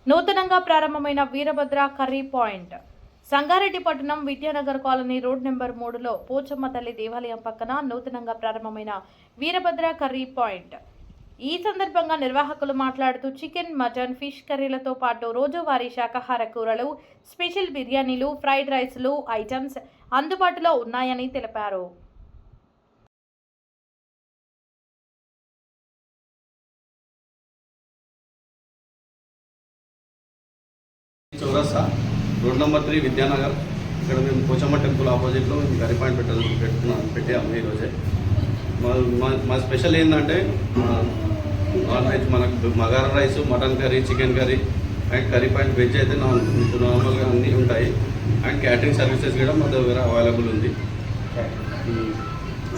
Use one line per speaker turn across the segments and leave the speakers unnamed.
నూతనంగా ప్రారంభమైన Veerabhadra curry point Sangareddy పట్టణం విద్యానగర్ కాలనీ రోడ్ నెంబర్ 3లో పోచమ్మ తల్లి దేవాలయం పక్కన నూతనంగా ప్రారంభమైన వీరభద్ర కర్రీ పాయింట్. ఈ సందర్భంగా నిర్వాహకులు మాట్లాడుతూ చికెన్, మటన్, ఫిష్ కర్రీలతో పాటు రోజువారీ శాకాహార కూరలు, స్పెషల్ బిర్యానీలు, ఫ్రైడ్ రైస్లు ఐటమ్స్ అందుబాటులో ఉన్నాయని తెలిపారు.
చౌరస్తా రోడ్ నెంబర్ 3 విద్యానగర్. ఇక్కడ మేము పోచమ్మ టెంపుల్ ఆపోజిట్లో మేము కర్రీ పాయింట్ పెట్టాము ఈరోజే. మా స్పెషల్ ఏంటంటే నాన్ వెజ్ మనకు bagara rice, mutton curry, chicken curry and curry point. Veg అయితే నార్మల్గా అన్నీ ఉంటాయి అండ్ క్యాటరింగ్ సర్వీసెస్ కూడా మా దగ్గర అవైలబుల్ ఉంది.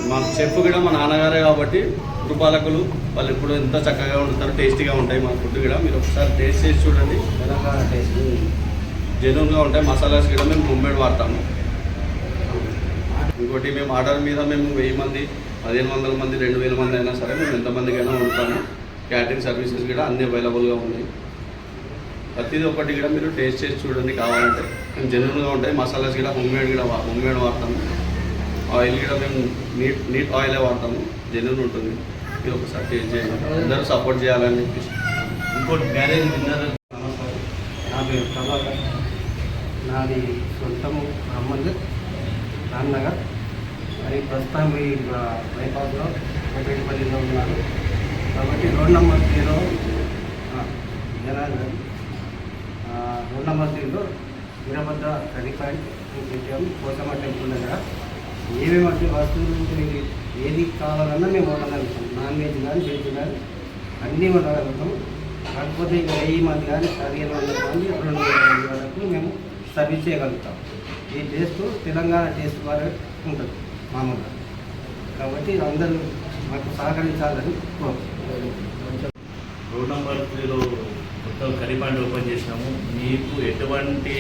మా చెఫ్ కూడా మా నాన్నగారే కాబట్టి కృపాలకులు వాళ్ళు ఎప్పుడు ఎంత చక్కగా ఉంటారు, టేస్టీగా ఉంటాయి మా ఫుడ్ కూడా. మీరు ఒకసారి టేస్ట్ చేసి చూడండి, తెలంగాణ టేస్ట్ జెన్యూన్గా ఉంటాయి. మసాలాస్ కూడా మేము హోమ్మేడ్ వాడతాము. ఇంకోటి మేము ఆర్డర్ మీద మేము 1000 మంది, 1500 మంది, 2000 మంది అయినా సరే మేము ఎంతమందికైనా ఉంటాము. క్యాటరింగ్ సర్వీసెస్ కూడా అన్నీ అవైలబుల్గా ఉన్నాయి. ప్రతిదీ ఒకటి కూడా మీరు టేస్ట్ చేసి చూడండి కావాలంటే. మేము జెన్యూన్గా ఉంటాయి. మసాలాస్ కూడా హోమ్మేడ్ వాడతాము. ఆయిల్ కూడా మేము నీట్ ఆయిలే వాడతాము, జెన్యూన్ ఉంటుంది. ఇది ఒకసారి టేస్ట్ చేయండి, అందరూ సపోర్ట్ చేయాలని చెప్పేసి. ఇంకోటి మ్యారేజ్ డిన్నర్.
నా పేరు ప్రభాకర్, నాది సొంతము అహ్మద్ రామ్నగర్. మరి ప్రస్తుతం ఈ బైపాస్లో కోటేపల్లిలో ఉన్నారు కాబట్టి రోడ్ నెంబర్ 3లో రోడ్ నెంబర్ 3లో వీరభద్ర కర్రీ పాయింట్ పెట్టాము. పోచమ్మ టెంపుల్ దగ్గర ఏమేమంటే వస్తువులు ఏది కావాలన్నా మేము వండగలుగుతాం. నాన్ వెజ్ కానీ, వెజ్ కానీ అన్నీ వండగలుగుతాం. కాకపోతే ఇంకా 1000 మంది కానీ, 1500 మంది, 2000 మంది వరకు మేము సర్వీస్ చేయగలుగుతాం. ఈ టేస్ట్ తెలంగాణ టేస్ట్ బాగా ఉంటుంది మామూలుగా. కాబట్టి అందరూ మాకు సహకరించాలని కోరుకుంటున్నాం.
రోడ్ నెంబర్ 3లో మొత్తం కర్రీ పాయింట్ ఓపెన్ చేసినాము. మీకు ఎటువంటి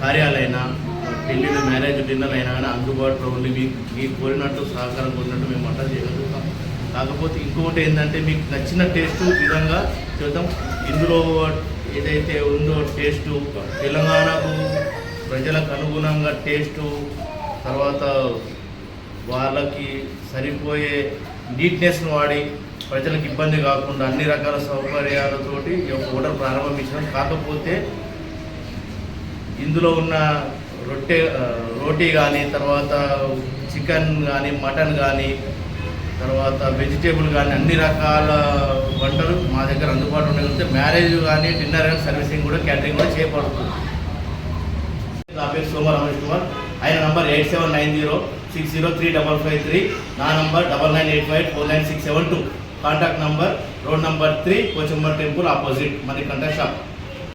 కార్యాలైనా, పెళ్ళిళ్ళు, మ్యారేజ్, డిన్నర్ అయినా కానీ అందుబాటులో ఉండి మీకు కోరినట్టు సహకారం కోరినట్టు మేము వంట చేయగలుగుతాం. కాకపోతే ఇంకొకటి ఏంటంటే మీకు నచ్చిన టేస్ట్ విధంగా చూద్దాం. ఇందులో ఏదైతే ఉందో టేస్టు తెలంగాణకు ప్రజలకు అనుగుణంగా టేస్టు, తర్వాత వాళ్ళకి సరిపోయే నీట్నెస్ను వాడి ప్రజలకు ఇబ్బంది కాకుండా అన్ని రకాల సౌకర్యాలతోటి ఈ యొక్క హోటల్ ప్రారంభించడం. కాకపోతే ఇందులో ఉన్న రోటీ కానీ, తర్వాత చికెన్ కానీ, మటన్ కానీ, తర్వాత వెజిటేబుల్ కానీ అన్ని రకాల వంటలు మా దగ్గర అందుబాటులో ఉండగలిగితే మ్యారేజ్ కానీ, డిన్నర్ కానీ సర్వీసింగ్ కూడా, క్యాటరింగ్ కూడా చేయబడుతుంది. నా పేరు సోమ రమేష్ కుమార్. ఆయన నంబర్ 8790603553. నా number 9985499672. Contact number road number 3 Pochamma temple opposite Manikanta shop.